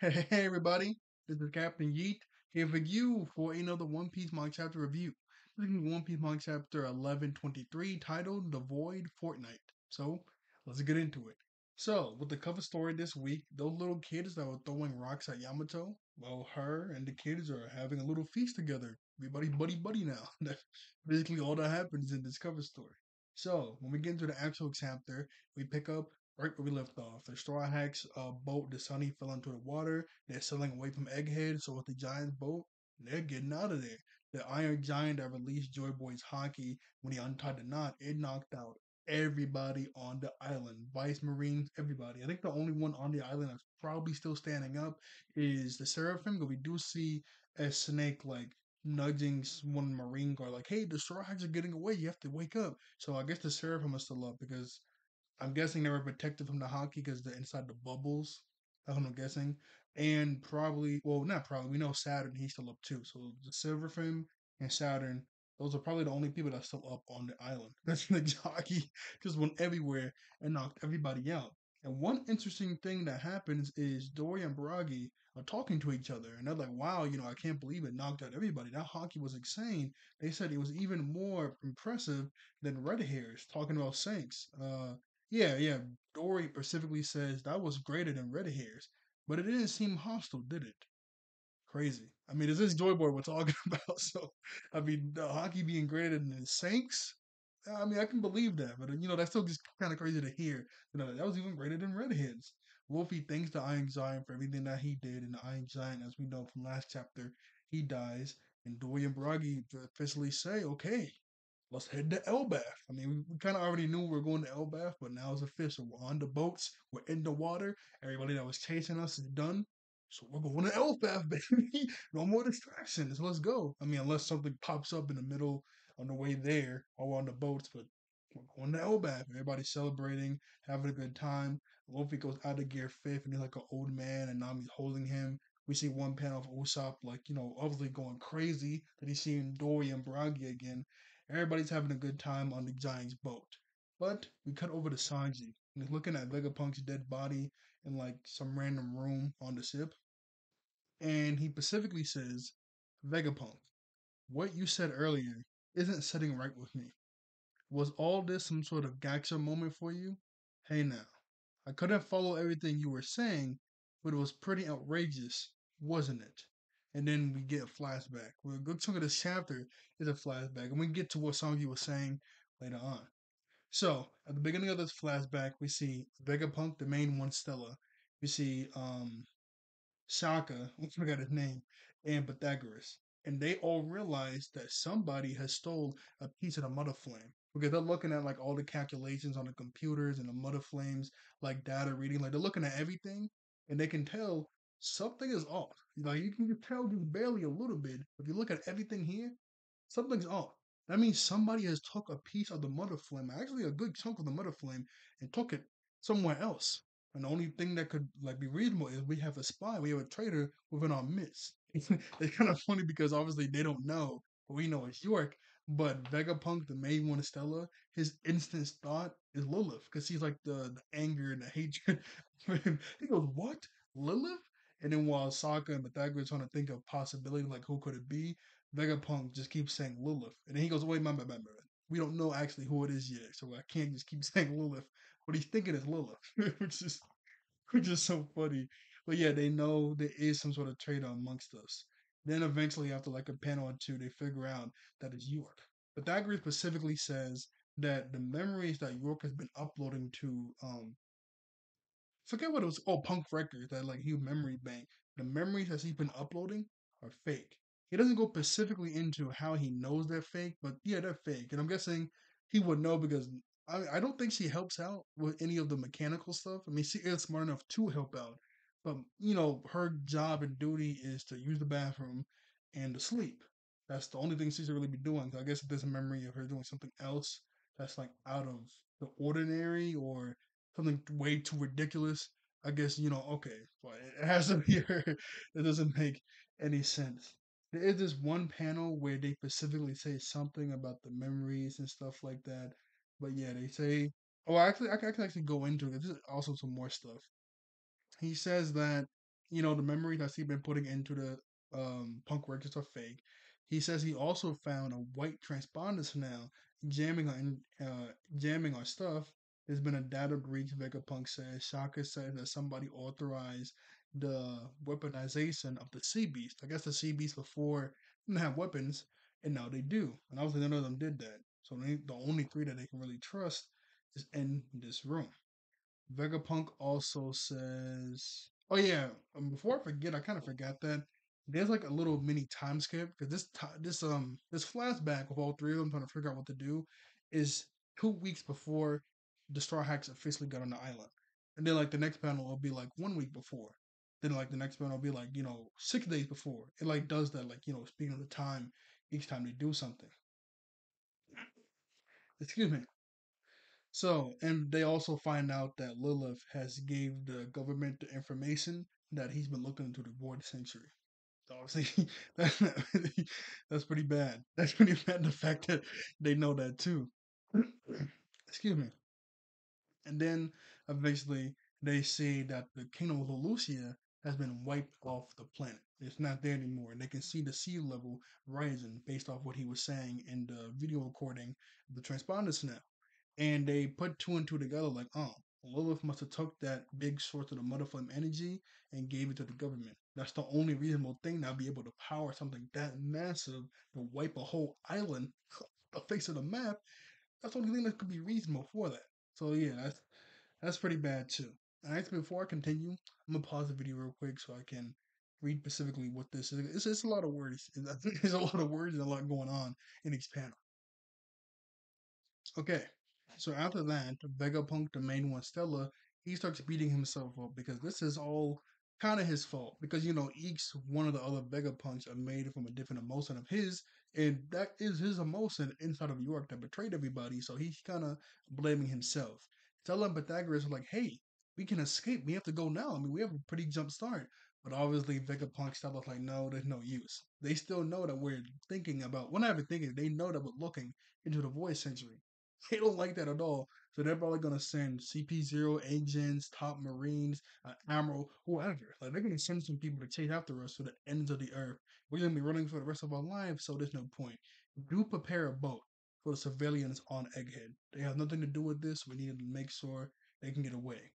Hey everybody, this is Captain Yeet here for you for another One Piece manga chapter review. This is One Piece manga chapter 1123 titled The Void Fortnight. So let's get into it. So, with the cover story this week, those little kids that were throwing rocks at Yamato, well, her and the kids are having a little feast together. Everybody buddy buddy now. That's basically all that happens in this cover story. So, when we get into the actual chapter, we pick up right where we left off. The Straw Hats boat, the Sunny, fell into the water. They're sailing away from Egghead, so with the Giant's boat, they're getting out of there. The Iron Giant that released Joy Boy's hockey when he untied the knot, it knocked out everybody on the island. Vice Marines, everybody. I think the only one on the island that's probably still standing up is the Seraphim, but we do see a snake like nudging one Marine guard, like, hey, the Straw Hats are getting away. You have to wake up. So I guess the Seraphim are still up because I'm guessing they were protected from the hockey because they're inside the bubbles. That's what I'm guessing. And probably, well, not probably, we know Saturn, he's still up too. So the Silver Film and Saturn, those are probably the only people that's still up on the island. That's the hockey just went everywhere and knocked everybody out. And one interesting thing that happens is Dory and Baragi are talking to each other. And they're like, wow, I can't believe it knocked out everybody. That hockey was insane. They said it was even more impressive than Red Hairs talking about Saints. Yeah. Dory specifically says that was greater than Red Hairs, but it didn't seem hostile, did it? Crazy. I mean, is this Joy Boy we're talking about? So, I mean, the hockey being greater than the Saints. I mean, I can believe that, but that's still just kind of crazy to hear. That was even greater than Redheads. Wolfie thanks the Iron Giant for everything that he did, and the Iron Giant, as we know from last chapter, he dies. And Dory and Bragi officially say, "Okay, let's head to Elbath." I mean, we kind of already knew we were going to Elbath, but now it's official. We're on the boats, we're in the water. Everybody that was chasing us is done. So we're going to Elbath, baby. No more distractions. Let's go. I mean, unless something pops up in the middle on the way there while we're on the boats, but we're going to Elbath. Everybody's celebrating, having a good time. Luffy goes out of gear fifth, and he's like an old man, and Nami's holding him. We see one panel of Usopp, like, obviously going crazy that he's seeing Dory and Bragi again. Everybody's having a good time on the Giant's boat. But we cut over to Sanji, and he's looking at Vegapunk's dead body in like some random room on the ship. And he specifically says, Vegapunk, what you said earlier isn't sitting right with me. Was all this some sort of gotcha moment for you? Hey now, I couldn't follow everything you were saying, but it was pretty outrageous, wasn't it? And then we get a flashback. Well, a good chunk of this chapter is a flashback, and we get to what Sanji was saying later on. So, at the beginning of this flashback, we see Vegapunk, the main one, Stella. We see Shaka, I forgot his name, and Pythagoras. And they all realize that somebody has stole a piece of the mother flame. Because they're looking at like all the calculations on the computers and the mother flames, like data reading, like they're looking at everything and they can tell something is off. Like you can just tell just barely a little bit. If you look at everything here, something's off. That means somebody has took a piece of the mother flame, actually a good chunk of the mother flame, and took it somewhere else. And the only thing that could like be reasonable is we have a spy, we have a traitor within our midst. It's kind of funny because obviously they don't know, but we know it's York. But Vegapunk, the main one, Stella, his instant thought is Lilith because he's like the anger and the hatred for him. He goes, "What, Lilith?" And then while Sokka and Pythagoras trying to think of possibility, like who could it be, Vegapunk just keeps saying Lilith. And then he goes, wait, my bad. We don't know actually who it is yet, so I can't just keep saying Lilith. But he's thinking it's Lilith, which is so funny. But yeah, they know there is some sort of traitor amongst us. Then eventually, after like a panel or two, they figure out that it's York. Pythagoras specifically says that the memories that York has been uploading to forget what it was. Oh, Punk Records, that like huge memory bank. The memories that he's been uploading are fake. He doesn't go specifically into how he knows they're fake, but yeah, they're fake. And I'm guessing he would know because I don't think she helps out with any of the mechanical stuff. I mean, she is smart enough to help out, but her job and duty is to use the bathroom and to sleep. That's the only thing she should really be doing. So I guess if there's a memory of her doing something else that's like out of the ordinary or something way too ridiculous, I guess, okay, but it has to be her. It doesn't make any sense. There is this one panel where they specifically say something about the memories and stuff like that. But yeah, they say, oh, actually, I can actually go into it. There's also some more stuff. He says that the memories that he's been putting into the punk records are fake. He says he also found a white transponder now jamming on jamming our stuff. There's been a data breach. Vegapunk says. Shaka says that somebody authorized the weaponization of the sea beast. I guess the sea beast before didn't have weapons, and now they do. And obviously none of them did that. So the only three that they can really trust is in this room. Vegapunk also says, "Oh yeah, before I forget, I kind of forgot that there's like a little mini time skip because this flashback of all three of them trying to figure out what to do is 2 weeks before the Straw Hats officially got on the island, and then like the next panel will be like 1 week before, then like the next panel will be like 6 days before. It like does that like speaking of the time each time they do something. Excuse me. So, and they also find out that Lilith has gave the government the information that he's been looking into the void century. So obviously, that's pretty bad. That's pretty bad. The fact that they know that too. Excuse me. And then eventually they see that the kingdom of Lucia has been wiped off the planet. It's not there anymore, and they can see the sea level rising based off what he was saying in the video recording of the transponders now. And they put two and two together, like, oh, Lilith must have took that big source of the mother flame energy and gave it to the government. That's the only reasonable thing that'll be able to power something that massive to wipe a whole island, the face of the map. That's the only thing that could be reasonable for that. So yeah, that's pretty bad too. And actually, before I continue, I'm gonna pause the video real quick so I can read specifically what this is. It's a lot of words. There's a lot of words and a lot going on in each panel. Okay, so after that, Vegapunk, the main one, Stella, he starts beating himself up because this is all kind of his fault. Because each one of the other Vegapunks are made from a different emotion of his, and that is his emotion inside of York that betrayed everybody. So he's kind of blaming himself. Stella and Pythagoras are like, "Hey, we can escape. We have to go now. I mean, we have a pretty jump start." But obviously, Vegapunk Stella's like, "No, there's no use. They still know that we're thinking about. We're not even thinking. They know that we're looking into the void century." They don't like that at all. So they're probably gonna send CP0 agents, top Marines, Admiral, whoever. Like they're gonna send some people to chase after us to the ends of the earth. We're gonna be running for the rest of our lives, so there's no point. Do prepare a boat for the civilians on Egghead. They have nothing to do with this. We need to make sure they can get away.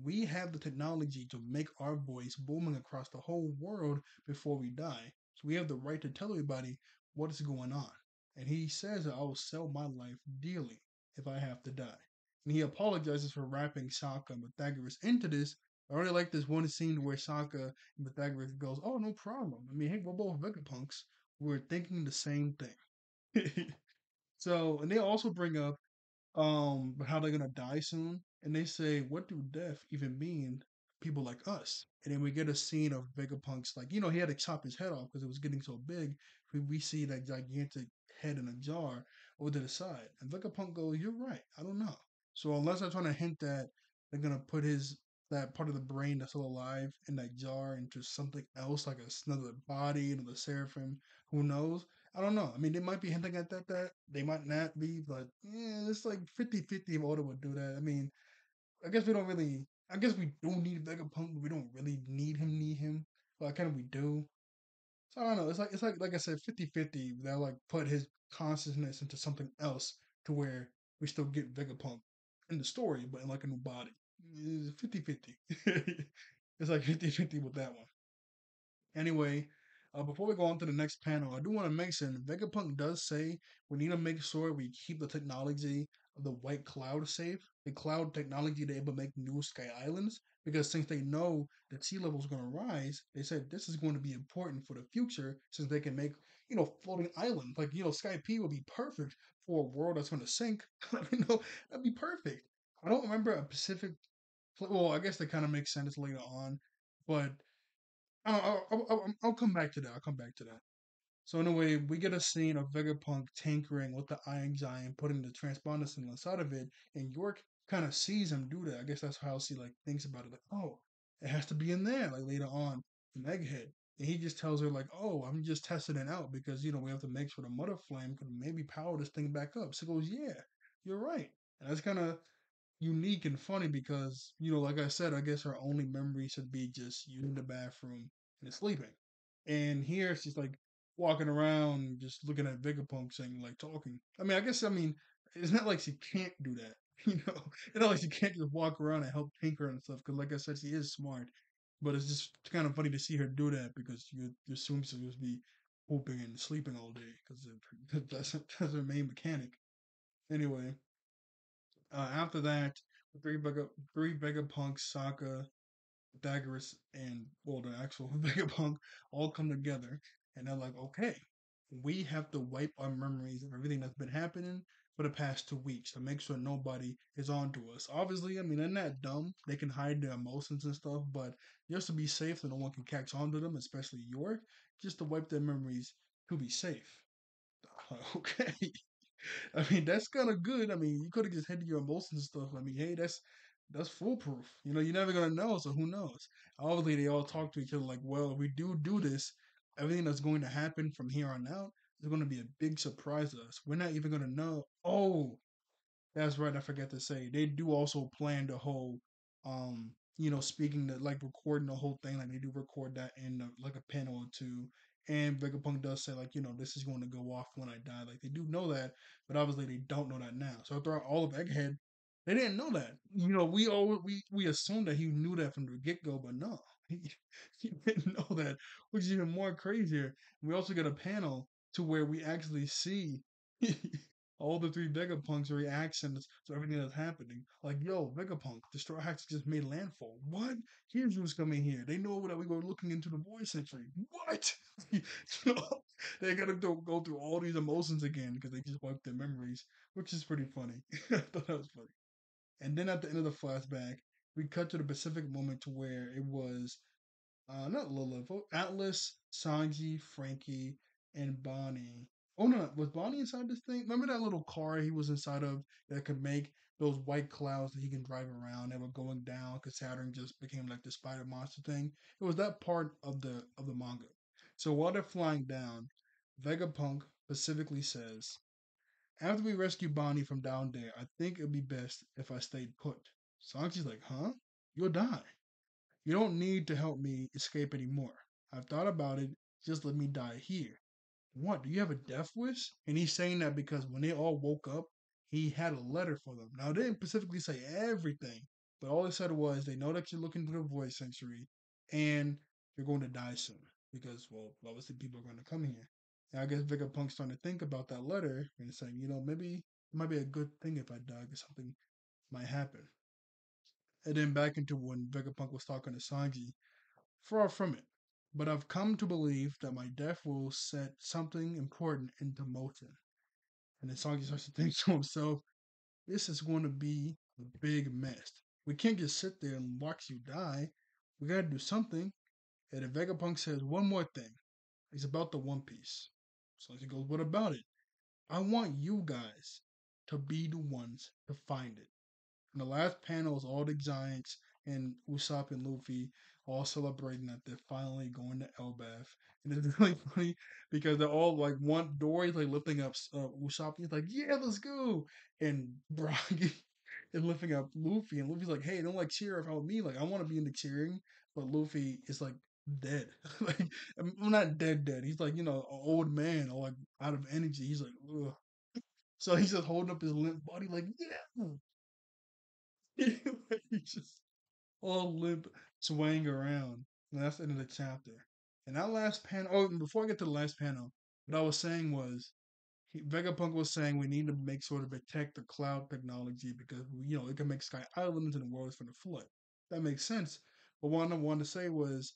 We have the technology to make our voice booming across the whole world before we die. So we have the right to tell everybody what is going on. And he says that I will sell my life dearly if I have to die. And he apologizes for wrapping Shaka and Pythagoras into this. I really like this one scene where Shaka and Pythagoras goes, "Oh, no problem. I mean, hey, we're both Vegapunks. We're thinking the same thing." So, and they also bring up how they're gonna die soon, and they say, "What do death even mean? People like us." And then we get a scene of Vegapunk's like, he had to chop his head off because it was getting so big. We see that gigantic head in a jar over to the side, and Vegapunk goes, "You're right. I don't know." So unless they're trying to hint that they're gonna put his that part of the brain that's still alive in that jar into something else, like another body, another seraphim, who knows? I don't know. I mean, they might be hinting at that. They might not be, but yeah, it's like 50-50 if Oda would do that. I mean, I guess we don't really. I guess we do need Vegapunk, but we don't really need him. But kind of we do. So I don't know. It's like I said, 50-50. They'll like put his consciousness into something else to where we still get Vegapunk in the story, but in like a new body. It's 50-50. It's like 50-50 with that one. Anyway, before we go on to the next panel, I do want to mention Vegapunk does say we need to make sure we keep the technology of the white cloud safe, the cloud technology to able to make new sky islands, because since they know that sea level is going to rise, they said this is going to be important for the future since they can make, floating islands. Like, Sky P would be perfect for a world that's going to sink. That'd be perfect. I don't remember a Pacific, well, I guess that kind of makes sense later on, but I'll come back to that. I'll come back to that. So anyway, we get a scene of Vegapunk tinkering with the Iron Giant, putting the transponder signal inside of it, and York kind of sees him do that. I guess that's how she like thinks about it. Like, oh, it has to be in there. Like later on, in Egghead, and he just tells her like, oh, I'm just testing it out because we have to make sure the mother flame could maybe power this thing back up. So he goes, yeah, you're right. And that's kind of unique and funny because, like I said, I guess her only memory should be just using the bathroom and sleeping. And here she's like walking around, just looking at Vegapunk, saying like talking. I mean, it's not like she can't do that, you know. It's not like she can't just walk around and help Tinker and stuff. Because like I said, she is smart, but it's just kind of funny to see her do that because you assume she'll just be pooping and sleeping all day because that's her main mechanic. Anyway, after that, the three Vegapunks, Sokka, Pythagoras, and well, the actual Vegapunk all come together, and they're like, okay, we have to wipe our memories of everything that's been happening for the past 2 weeks to make sure nobody is on to us. Obviously, I mean, they're not dumb. They can hide their emotions and stuff, but just to be safe so no one can catch on to them, especially York, just to wipe their memories to be safe. Okay. I mean, that's kind of good. I mean, you could have just hid your emotions and stuff. I mean, hey, that's foolproof. You're never gonna know, so who knows? Obviously, they all talk to each other like, well, if we do this, everything that's going to happen from here on out is going to be a big surprise to us. We're not even gonna know. Oh, that's right. I forgot to say they do also plan the whole, speaking the like recording the whole thing. Like they do record that in like a panel or two. And Vegapunk does say like, this is going to go off when I die. Like they do know that, but obviously they don't know that now. So throughout all of Egghead, they didn't know that. We assumed that he knew that from the get go, but no, he didn't know that, which is even more crazier. We also get a panel to where we actually see all the three Vegapunks reactions to everything that's happening. Like, yo, Vegapunk, the Straw Hats just made landfall. What? Here's who's coming here. They know that we were looking into the void century. What? you they gotta go through all these emotions again because they just wiped their memories, which is pretty funny. I thought that was funny. And then at the end of the flashback, we cut to the Pacific moment to where it was not Lilith. Atlas, Sanji, Frankie, and Bonnie. Oh no, was Bonnie inside this thing? Remember that little car he was inside of that could make those white clouds that he can drive around that were going down because Saturn just became like the spider monster thing. It was that part of the manga. So while they're flying down, Vegapunk specifically says, "After we rescue Bonnie from down there, I think it'd be best if I stayed put." Sanji's like, "Huh? You'll die." You don't need to help me escape anymore. I've thought about it. Just let me die here. What? Do you have a death wish? And he's saying that because when they all woke up, he had a letter for them. Now, it didn't specifically say everything, but all it said was they know that you're looking to the void century and you're going to die soon because, well, obviously people are going to come here. And I guess Vegapunk's starting to think about that letter and saying, maybe it might be a good thing if I die because something might happen. And then back into when Vegapunk was talking to Sanji, far from it. But I've come to believe that my death will set something important into motion. And then Sanji starts to think to himself, this is going to be a big mess. We can't just sit there and watch you die. We gotta do something. And then Vegapunk says one more thing. It's about the One Piece. Sanji goes, what about it? I want you guys to be the ones to find it. And the last panel is all the giants and Usopp and Luffy all celebrating that they're finally going to Elbaf. And it's really funny because they're all like one Dory like lifting up Usopp. He's like, "Yeah, let's go!" And Brock is lifting up Luffy, and Luffy's like, "Hey, don't like cheer about me. Like, I want to be in the cheering." But Luffy is like dead, like well, not dead, dead. He's like an old man or like out of energy. He's like, ugh. So he's just holding up his limp body, like, yeah. He's just all limp, swaying around. And that's the end of the chapter. And that last panel. Oh, and before I get to the last panel, what I was saying was, Vegapunk was saying we need to make sure to protect the cloud technology because it can make Sky Islands and the world is going to flood. That makes sense. But what I wanted to say was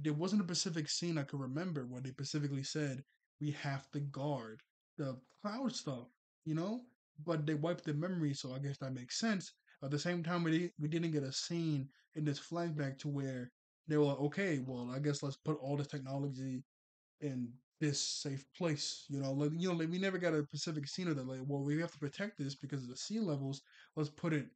there wasn't a specific scene I could remember where they specifically said we have to guard the cloud stuff, you know. But they wiped the memory, so I guess that makes sense. At the same time, we didn't get a scene in this flashback to where they were like, okay, well, I guess let's put all this technology in this safe place. Like we never got a specific scene of that. Like, well, we have to protect this because of the sea levels. Let's put it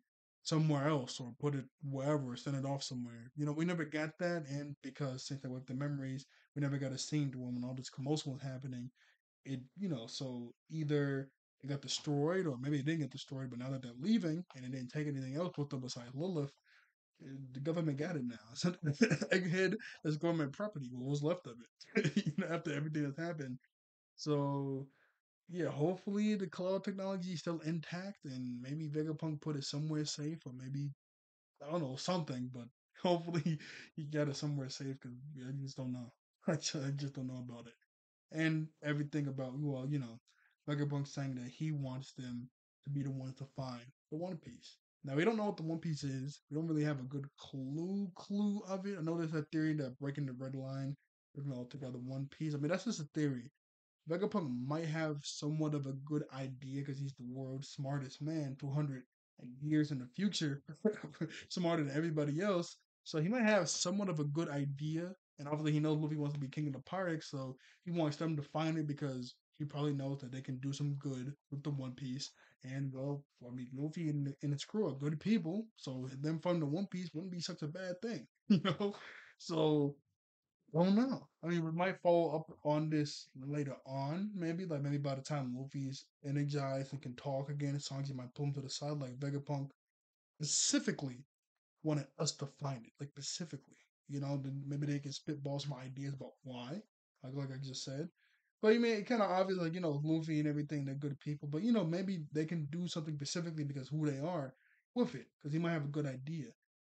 somewhere else or put it wherever, send it off somewhere. We never got that, and because since they wiped the memories, we never got a scene to when all this commotion was happening. So either they got destroyed, or maybe they didn't get destroyed, but now that they're leaving and they didn't take anything else with them besides Lilith, the government got it now. So Egghead is government property. What was left of it, after everything that's happened. So yeah, hopefully the cloud technology is still intact, and maybe Vegapunk put it somewhere safe, or maybe I don't know something. But hopefully he got it somewhere safe because I just don't know. I just don't know about it, and everything about well, Vegapunk saying that he wants them to be the ones to find the One Piece. Now we don't know what the One Piece is. We don't really have a good clue of it. I know there's a theory that breaking the red line, we're gonna all together One Piece. I mean that's just a theory. Vegapunk might have somewhat of a good idea because he's the world's smartest man, 200 years in the future, smarter than everybody else. So he might have somewhat of a good idea. And obviously, he knows Luffy wants to be king of the pirates, so he wants them to find it because he probably knows that they can do some good with the One Piece. And well, I mean, Luffy and his crew are good people, so them finding the One Piece wouldn't be such a bad thing, you know. So I don't know. I mean, we might follow up on this later on, maybe. Like, maybe by the time Luffy's energized and can talk again, Sanji might pull him to the side, like Vegapunk specifically wanted us to find it, like, specifically. Then maybe they can spitball some ideas about why, like I just said. But, I mean, it kind of obvious, like, Luffy and everything, they're good people. But, maybe they can do something specifically because who they are with it, because he might have a good idea.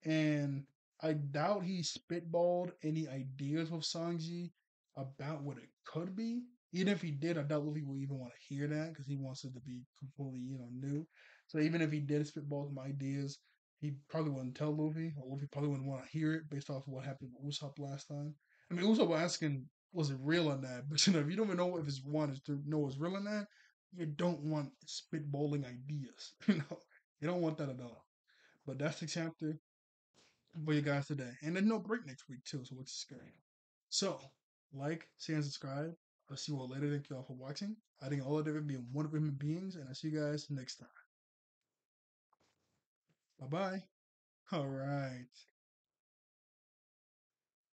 And I doubt he spitballed any ideas with Sanji about what it could be. Even if he did, I doubt Luffy will even want to hear that because he wants it to be completely, new. So even if he did spitball some ideas, he probably wouldn't tell Luffy, or Luffy probably wouldn't want to hear it based off of what happened with Usopp last time. I mean, Usopp was asking, was it real or not? But if you don't even know if it's one is to know what's real or not, you don't want spitballing ideas. You don't want that at all. But that's the chapter for you guys today. And then no break next week too, so which is scary. So, like, share, and subscribe. I'll see you all later. Thank you all for watching. I think all of them being wonderful human beings, and I'll see you guys next time. Bye bye. All right.